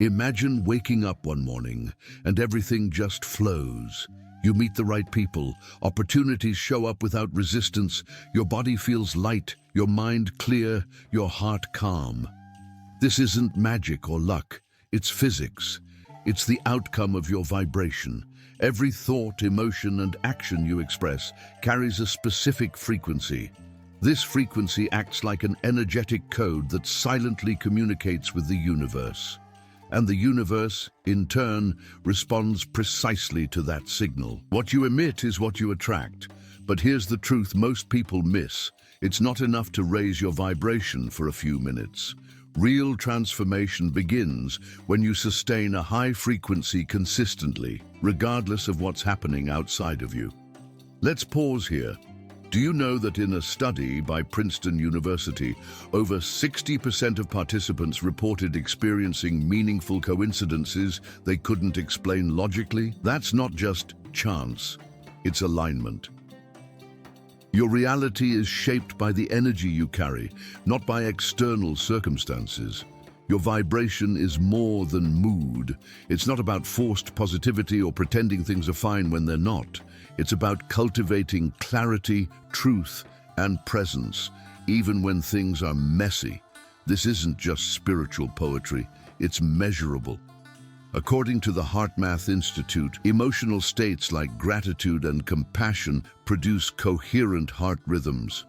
Imagine waking up one morning and everything just flows. You meet the right people, opportunities show up without resistance, your body feels light, your mind clear, your heart calm. This isn't magic or luck, it's physics. It's the outcome of your vibration. Every thought, emotion, and action you express carries a specific frequency. This frequency acts like an energetic code that silently communicates with the universe. And the universe, in turn, responds precisely to that signal. What you emit is what you attract. But here's the truth most people miss. It's not enough to raise your vibration for a few minutes. Real transformation begins when you sustain a high frequency consistently, regardless of what's happening outside of you. Let's pause here. Do you know that in a study by Princeton University, over 60% of participants reported experiencing meaningful coincidences they couldn't explain logically? That's not just chance, it's alignment. Your reality is shaped by the energy you carry, not by external circumstances. Your vibration is more than mood. It's not about forced positivity or pretending things are fine when they're not. It's about cultivating clarity, truth, and presence, even when things are messy. This isn't just spiritual poetry, it's measurable. According to the HeartMath Institute, emotional states like gratitude and compassion produce coherent heart rhythms.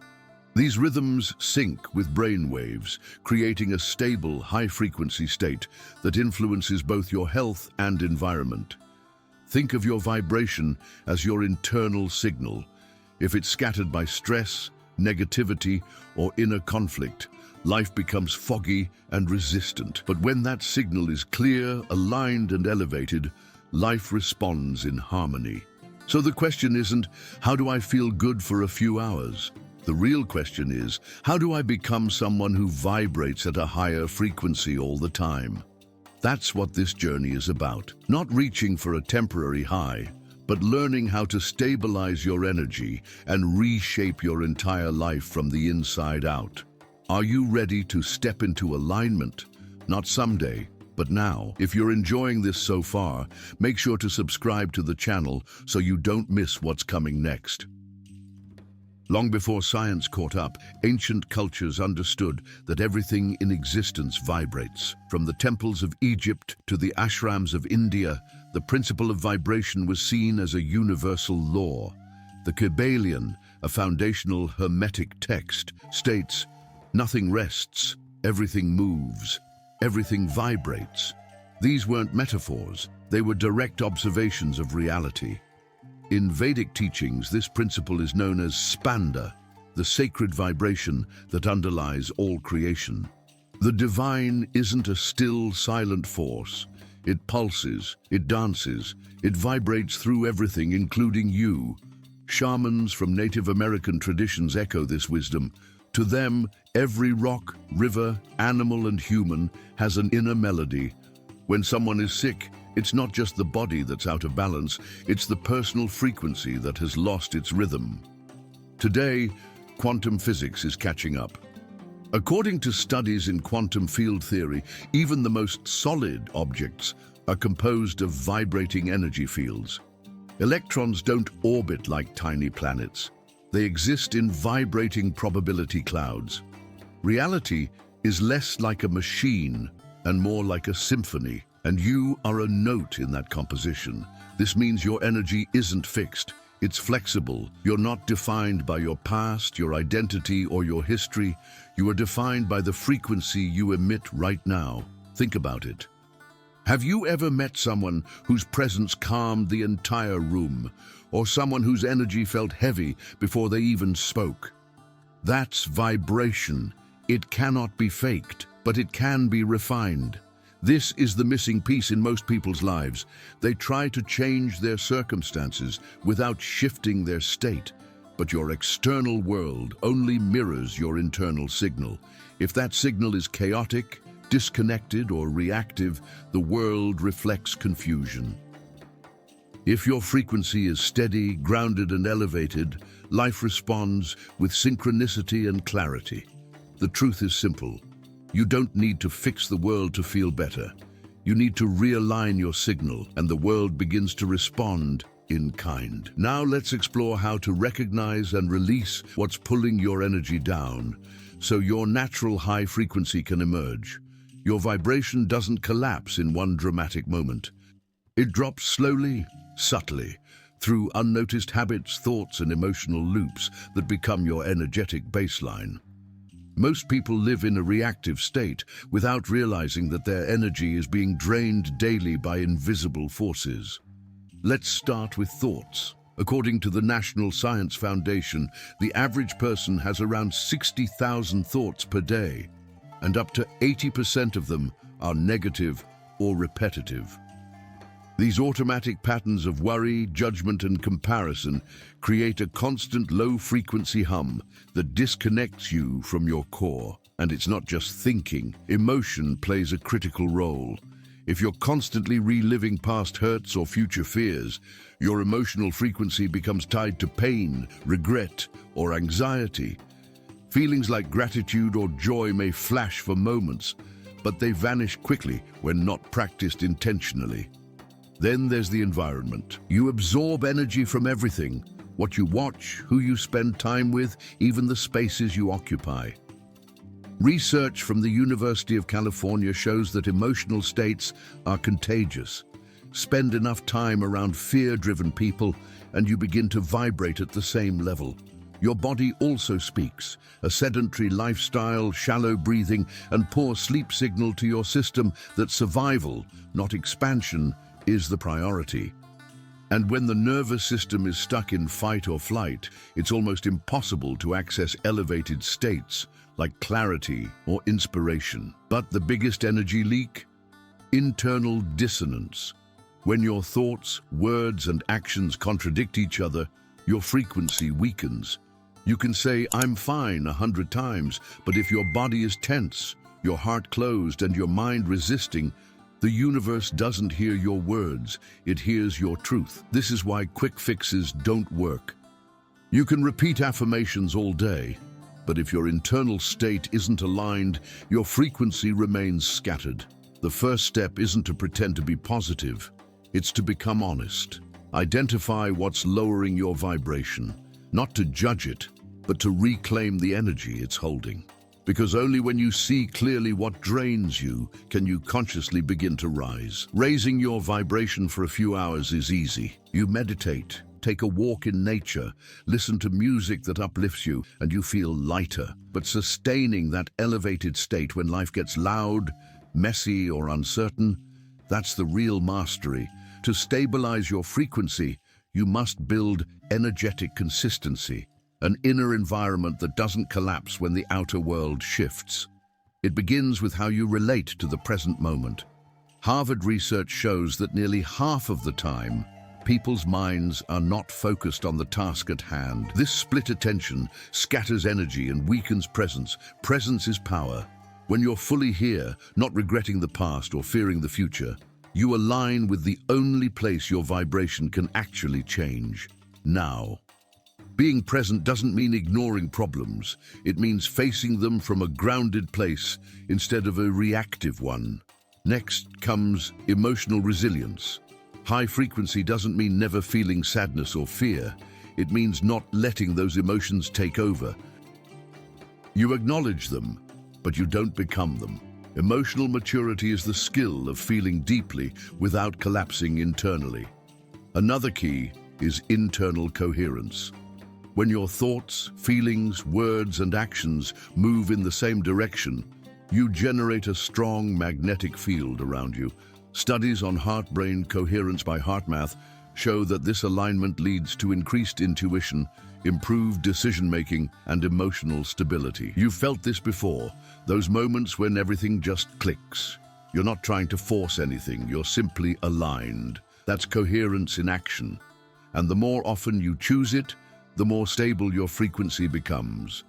These rhythms sync with brain waves, creating a stable, high-frequency state that influences both your health and environment. Think of your vibration as your internal signal. If it's scattered by stress, negativity, or inner conflict, life becomes foggy and resistant. But when that signal is clear, aligned, and elevated, life responds in harmony. So the question isn't, how do I feel good for a few hours? The real question is, how do I become someone who vibrates at a higher frequency all the time? That's what this journey is about. Not reaching for a temporary high, but learning how to stabilize your energy and reshape your entire life from the inside out. Are you ready to step into alignment? Not someday, but now. If you're enjoying this so far, make sure to subscribe to the channel so you don't miss what's coming next. Long before science caught up, ancient cultures understood that everything in existence vibrates. From the temples of Egypt to the ashrams of India, the principle of vibration was seen as a universal law. The Kybalion, a foundational Hermetic text, states, "Nothing rests, everything moves, everything vibrates." These weren't metaphors, they were direct observations of reality. In Vedic teachings, this principle is known as spanda, the sacred vibration that underlies all creation. The divine isn't a still, silent force. It pulses, it dances, it vibrates through everything, including you. Shamans from Native American traditions echo this wisdom. To them, every rock, river, animal, and human has an inner melody. When someone is sick, it's not just the body that's out of balance, it's the personal frequency that has lost its rhythm. Today, quantum physics is catching up. According to studies in quantum field theory, even the most solid objects are composed of vibrating energy fields. Electrons don't orbit like tiny planets. They exist in vibrating probability clouds. Reality is less like a machine and more like a symphony. And you are a note in that composition. This means your energy isn't fixed. It's flexible. You're not defined by your past, your identity, or your history. You are defined by the frequency you emit right now. Think about it. Have you ever met someone whose presence calmed the entire room, or someone whose energy felt heavy before they even spoke? That's vibration. It cannot be faked, but it can be refined. This is the missing piece in most people's lives. They try to change their circumstances without shifting their state, but your external world only mirrors your internal signal. If that signal is chaotic, disconnected, or reactive, the world reflects confusion. If your frequency is steady, grounded, and elevated, life responds with synchronicity and clarity. The truth is simple. You don't need to fix the world to feel better. You need to realign your signal, and the world begins to respond in kind. Now let's explore how to recognize and release what's pulling your energy down, so your natural high frequency can emerge. Your vibration doesn't collapse in one dramatic moment. It drops slowly, subtly, through unnoticed habits, thoughts, and emotional loops that become your energetic baseline. Most people live in a reactive state without realizing that their energy is being drained daily by invisible forces. Let's start with thoughts. According to the National Science Foundation, the average person has around 60,000 thoughts per day, and up to 80% of them are negative or repetitive. These automatic patterns of worry, judgment, and comparison create a constant low-frequency hum that disconnects you from your core. And it's not just thinking. Emotion plays a critical role. If you're constantly reliving past hurts or future fears, your emotional frequency becomes tied to pain, regret, or anxiety. Feelings like gratitude or joy may flash for moments, but they vanish quickly when not practiced intentionally. Then there's the environment. You absorb energy from everything: what you watch, who you spend time with, even the spaces you occupy. Research from the University of California shows that emotional states are contagious. Spend enough time around fear-driven people and you begin to vibrate at the same level. Your body also speaks. A sedentary lifestyle, shallow breathing, and poor sleep signal to your system that survival, not expansion, is the priority. And when the nervous system is stuck in fight or flight, it's almost impossible to access elevated states like clarity or inspiration. But the biggest energy leak? Internal dissonance. When your thoughts, words, and actions contradict each other, your frequency weakens. You can say, "I'm fine," 100 times, but if your body is tense, your heart closed, and your mind resisting, the universe doesn't hear your words, it hears your truth. This is why quick fixes don't work. You can repeat affirmations all day, but if your internal state isn't aligned, your frequency remains scattered. The first step isn't to pretend to be positive, it's to become honest. Identify what's lowering your vibration, not to judge it, but to reclaim the energy it's holding. Because only when you see clearly what drains you can you consciously begin to rise. Raising your vibration for a few hours is easy. You meditate, take a walk in nature, listen to music that uplifts you, and you feel lighter. But sustaining that elevated state when life gets loud, messy, or uncertain, that's the real mastery. To stabilize your frequency, you must build energetic consistency. An inner environment that doesn't collapse when the outer world shifts. It begins with how you relate to the present moment. Harvard research shows that nearly half of the time, people's minds are not focused on the task at hand. This split attention scatters energy and weakens presence. Presence is power. When you're fully here, not regretting the past or fearing the future, you align with the only place your vibration can actually change: now. Being present doesn't mean ignoring problems. It means facing them from a grounded place instead of a reactive one. Next comes emotional resilience. High frequency doesn't mean never feeling sadness or fear. It means not letting those emotions take over. You acknowledge them, but you don't become them. Emotional maturity is the skill of feeling deeply without collapsing internally. Another key is internal coherence. When your thoughts, feelings, words, and actions move in the same direction, you generate a strong magnetic field around you. Studies on heart-brain coherence by HeartMath show that this alignment leads to increased intuition, improved decision-making, and emotional stability. You've felt this before, those moments when everything just clicks. You're not trying to force anything, you're simply aligned. That's coherence in action. And the more often you choose it, the more stable your frequency becomes.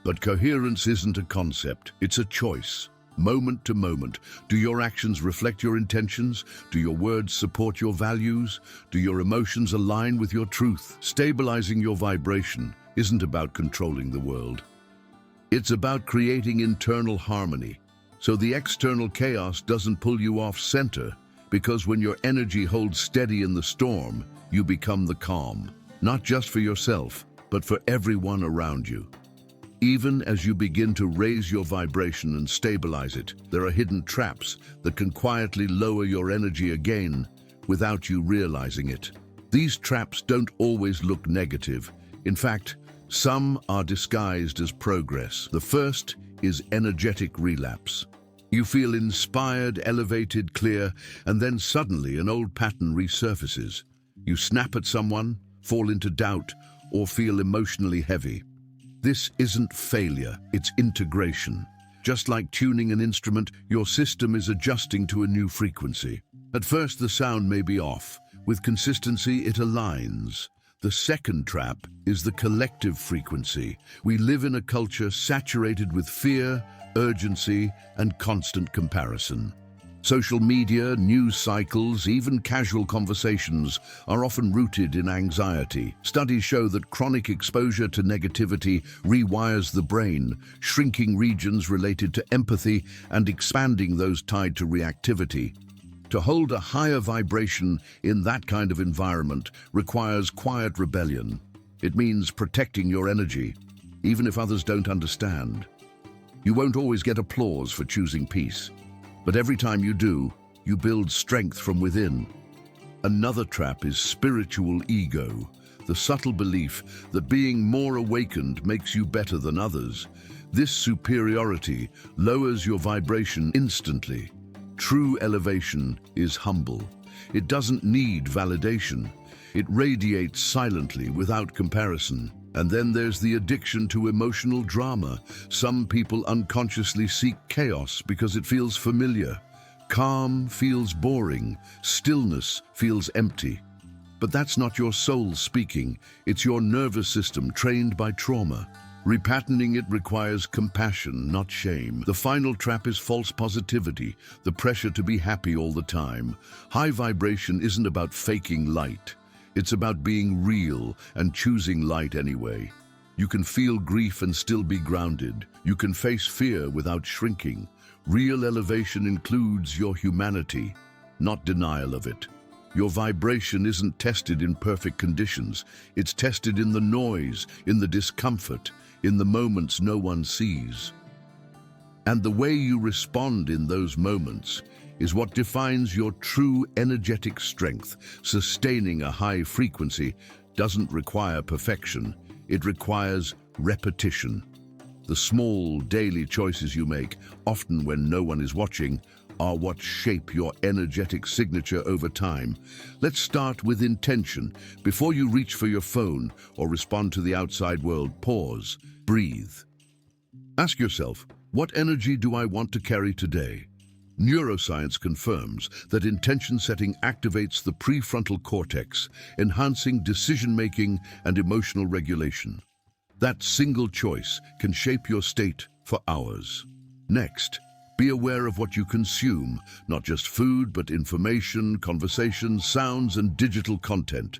But coherence isn't a concept, it's a choice. Moment to moment, do your actions reflect your intentions? Do your words support your values? Do your emotions align with your truth? Stabilizing your vibration isn't about controlling the world. It's about creating internal harmony, So the external chaos doesn't pull you off center, because when your energy holds steady in the storm, you become the calm, not just for yourself, but for everyone around you. Even as you begin to raise your vibration and stabilize it, there are hidden traps that can quietly lower your energy again without you realizing it. These traps don't always look negative. In fact, some are disguised as progress. The first is energetic relapse. You feel inspired, elevated, clear, and then suddenly an old pattern resurfaces. You snap at someone, fall into doubt, or feel emotionally heavy. This isn't failure, it's integration. Just like tuning an instrument, your system is adjusting to a new frequency. At first, the sound may be off. With consistency, it aligns. The second trap is the collective frequency. We live in a culture saturated with fear, urgency, and constant comparison. Social media, news cycles, even casual conversations are often rooted in anxiety. Studies show that chronic exposure to negativity rewires the brain, shrinking regions related to empathy and expanding those tied to reactivity. To hold a higher vibration in that kind of environment requires quiet rebellion. It means protecting your energy, even if others don't understand. You won't always get applause for choosing peace, but every time you do, you build strength from within. Another trap is spiritual ego, the subtle belief that being more awakened makes you better than others. This superiority lowers your vibration instantly. True elevation is humble. It doesn't need validation. It radiates silently without comparison. And then there's the addiction to emotional drama. Some people unconsciously seek chaos because it feels familiar. Calm feels boring. Stillness feels empty. But that's not your soul speaking. It's your nervous system trained by trauma. Repatterning it requires compassion, not shame. The final trap is false positivity, the pressure to be happy all the time. High vibration isn't about faking light. It's about being real and choosing light anyway. You can feel grief and still be grounded. You can face fear without shrinking. Real elevation includes your humanity, not denial of it. Your vibration isn't tested in perfect conditions. It's tested in the noise, in the discomfort, in the moments no one sees. And the way you respond in those moments is what defines your true energetic strength. Sustaining a high frequency doesn't require perfection. It requires repetition. The small daily choices you make, often when no one is watching, are what shape your energetic signature over time. Let's start with intention. Before you reach for your phone or respond to the outside world, pause, breathe. Ask yourself, what energy do I want to carry today? Neuroscience confirms that intention setting activates the prefrontal cortex, enhancing decision-making and emotional regulation. That single choice can shape your state for hours. Next, be aware of what you consume, not just food, but information, conversations, sounds, and digital content.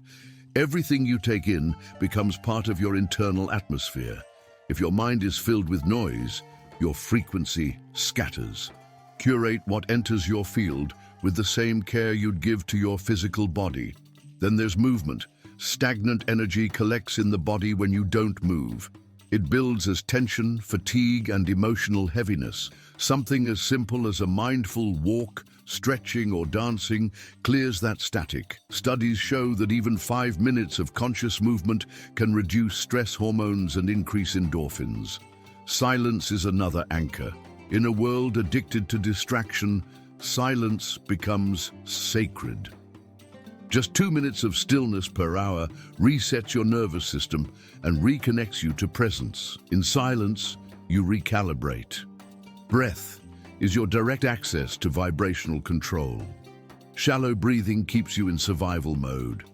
Everything you take in becomes part of your internal atmosphere. If your mind is filled with noise, your frequency scatters. Curate what enters your field with the same care you'd give to your physical body. Then there's movement. Stagnant energy collects in the body when you don't move. It builds as tension, fatigue, and emotional heaviness. Something as simple as a mindful walk, stretching, or dancing clears that static. Studies show that even 5 minutes of conscious movement can reduce stress hormones and increase endorphins. Silence is another anchor. In a world addicted to distraction, silence becomes sacred. Just 2 minutes of stillness per hour resets your nervous system and reconnects you to presence. In silence, you recalibrate. Breath is your direct access to vibrational control. Shallow breathing keeps you in survival mode.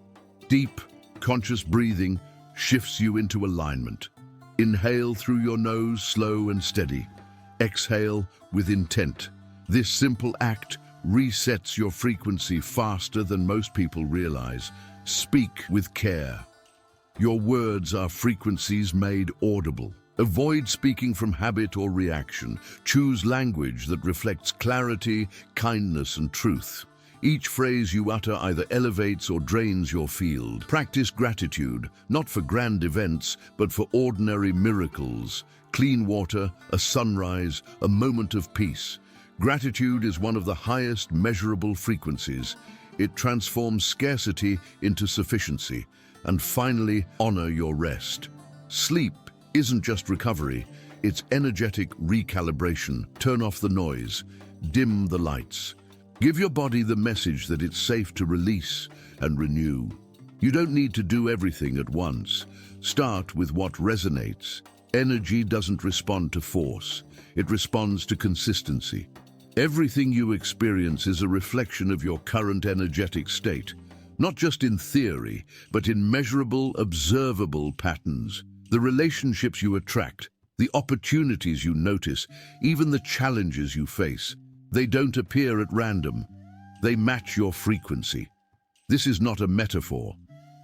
Deep, conscious breathing shifts you into alignment. Inhale through your nose, slow and steady. Exhale with intent. This simple act resets your frequency faster than most people realize. Speak with care. Your words are frequencies made audible. Avoid speaking from habit or reaction. Choose language that reflects clarity, kindness, and truth. Each phrase you utter either elevates or drains your field. Practice gratitude, not for grand events, but for ordinary miracles. Clean water, a sunrise, a moment of peace. Gratitude is one of the highest measurable frequencies. It transforms scarcity into sufficiency. And finally, honor your rest. Sleep isn't just recovery, it's energetic recalibration. Turn off the noise, dim the lights. Give your body the message that it's safe to release and renew. You don't need to do everything at once. Start with what resonates. Energy doesn't respond to force, it responds to consistency. Everything you experience is a reflection of your current energetic state, not just in theory, but in measurable, observable patterns. The relationships you attract, the opportunities you notice, even the challenges you face, they don't appear at random. They match your frequency. This is not a metaphor.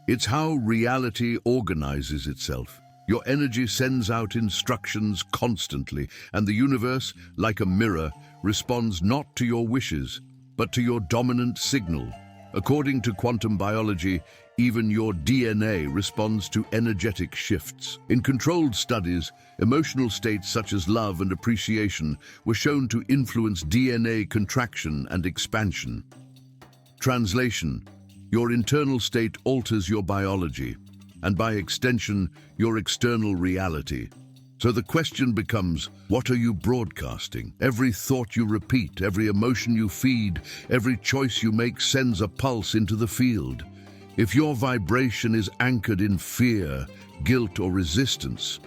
It's how reality organizes itself. Your energy sends out instructions constantly, and the universe, like a mirror, responds not to your wishes, but to your dominant signal. According to quantum biology, even your DNA responds to energetic shifts. In controlled studies, emotional states such as love and appreciation were shown to influence DNA contraction and expansion. Translation: your internal state alters your biology, and by extension, your external reality. So the question becomes, what are you broadcasting? Every thought you repeat, every emotion you feed, every choice you make sends a pulse into the field. If your vibration is anchored in fear, guilt, or resistance,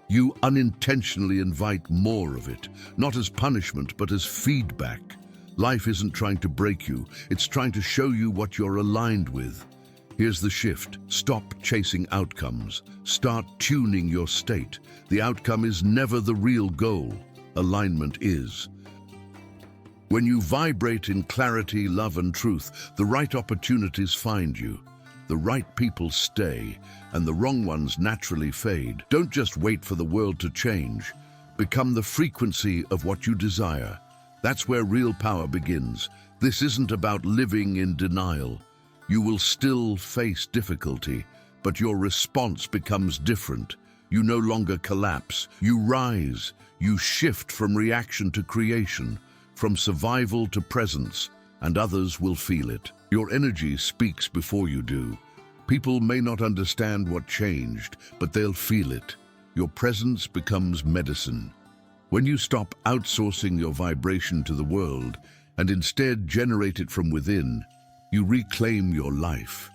you unintentionally invite more of it, not as punishment, but as feedback. Life isn't trying to break you, it's trying to show you what you're aligned with. Here's the shift. Stop chasing outcomes. Start tuning your state. The outcome is never the real goal. Alignment is. When you vibrate in clarity, love, and truth, the right opportunities find you. The right people stay, and the wrong ones naturally fade. Don't just wait for the world to change. Become the frequency of what you desire. That's where real power begins. This isn't about living in denial. You will still face difficulty, but your response becomes different. You no longer collapse. You rise. You shift from reaction to creation, from survival to presence, and others will feel it. Your energy speaks before you do. People may not understand what changed, but they'll feel it. Your presence becomes medicine. When you stop outsourcing your vibration to the world and instead generate it from within, you reclaim your life,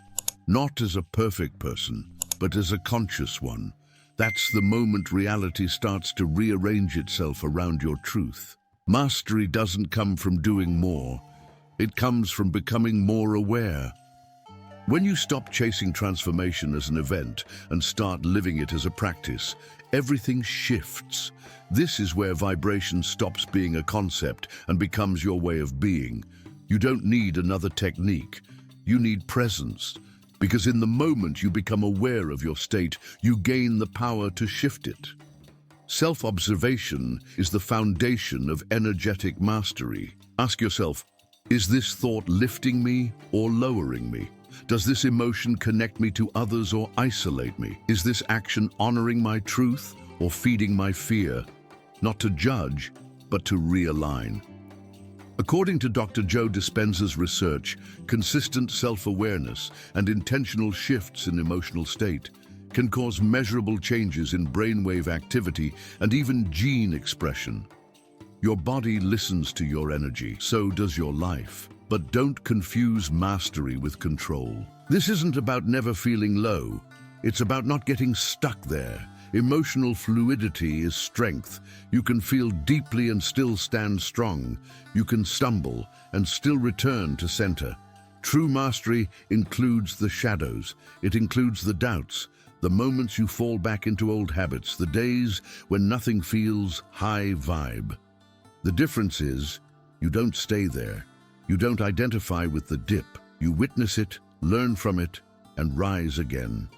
not as a perfect person, but as a conscious one. That's the moment reality starts to rearrange itself around your truth. Mastery doesn't come from doing more. It comes from becoming more aware. When you stop chasing transformation as an event and start living it as a practice, everything shifts. This is where vibration stops being a concept and becomes your way of being. You don't need another technique. You need presence, because in the moment you become aware of your state, you gain the power to shift it. Self-observation is the foundation of energetic mastery. Ask yourself, is this thought lifting me or lowering me? Does this emotion connect me to others or isolate me? Is this action honoring my truth or feeding my fear? Not to judge, but to realign. According to Dr. Joe Dispenza's research, consistent self-awareness and intentional shifts in emotional state can cause measurable changes in brainwave activity and even gene expression. Your body listens to your energy, so does your life. But don't confuse mastery with control. This isn't about never feeling low. It's about not getting stuck there. Emotional fluidity is strength. You can feel deeply and still stand strong. You can stumble and still return to center. True mastery includes the shadows. It includes the doubts, the moments you fall back into old habits, the days when nothing feels high vibe. The difference is, you don't stay there. You don't identify with the dip. You witness it, learn from it, and rise again.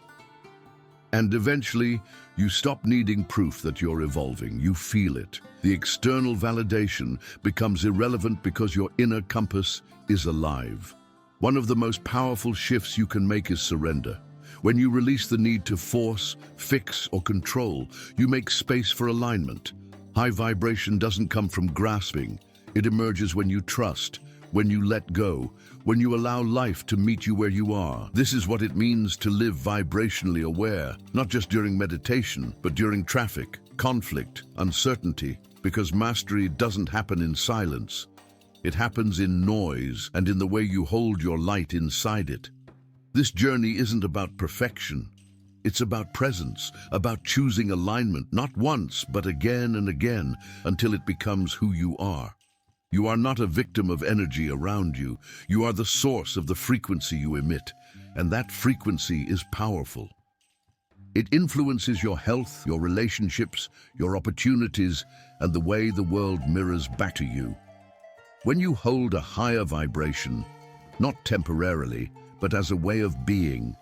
And eventually, you stop needing proof that you're evolving. You feel it. The external validation becomes irrelevant because your inner compass is alive. One of the most powerful shifts you can make is surrender. When you release the need to force, fix, or control, you make space for alignment. High vibration doesn't come from grasping. It emerges when you trust, when you let go, when you allow life to meet you where you are. This is what it means to live vibrationally aware, not just during meditation, but during traffic, conflict, uncertainty, because mastery doesn't happen in silence. It happens in noise and in the way you hold your light inside it. This journey isn't about perfection. It's about presence, about choosing alignment, not once, but again and again, until it becomes who you are. You are not a victim of energy around you. You are the source of the frequency you emit, and that frequency is powerful. It influences your health, your relationships, your opportunities, and the way the world mirrors back to you. When you hold a higher vibration, not temporarily, but as a way of being,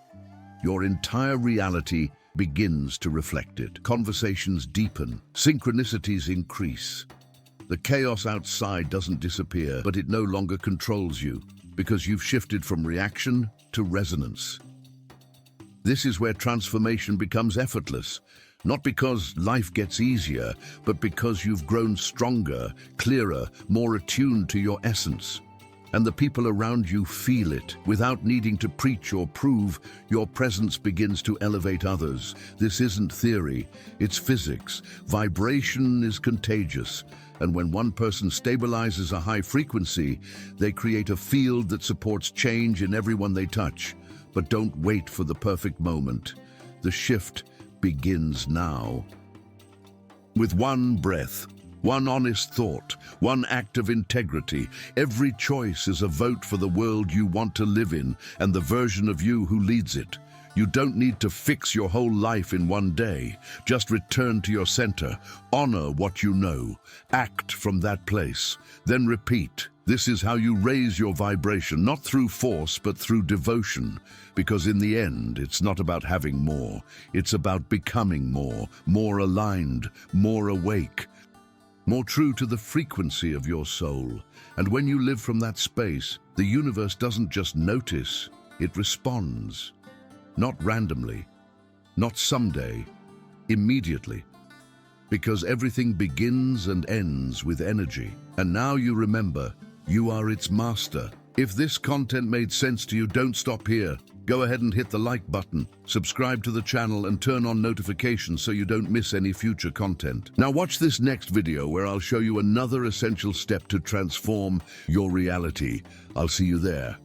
your entire reality begins to reflect it. Conversations deepen, synchronicities increase. The chaos outside doesn't disappear, but it no longer controls you, because you've shifted from reaction to resonance. This is where transformation becomes effortless, not because life gets easier, but because you've grown stronger, clearer, more attuned to your essence. And the people around you feel it. Without needing to preach or prove, your presence begins to elevate others. This isn't theory, it's physics. Vibration is contagious. And when one person stabilizes a high frequency, they create a field that supports change in everyone they touch. But don't wait for the perfect moment. The shift begins now. With one breath, one honest thought, one act of integrity, every choice is a vote for the world you want to live in and the version of you who leads it. You don't need to fix your whole life in one day. Just return to your center, honor what you know, act from that place, then repeat. This is how you raise your vibration, not through force, but through devotion. Because in the end, it's not about having more. It's about becoming more, more aligned, more awake, more true to the frequency of your soul. And when you live from that space, the universe doesn't just notice, it responds. Not randomly, not someday, immediately. Because everything begins and ends with energy. And now you remember, you are its master. If this content made sense to you, don't stop here. Go ahead and hit the like button, subscribe to the channel, and turn on notifications so you don't miss any future content. Now watch this next video where I'll show you another essential step to transform your reality. I'll see you there.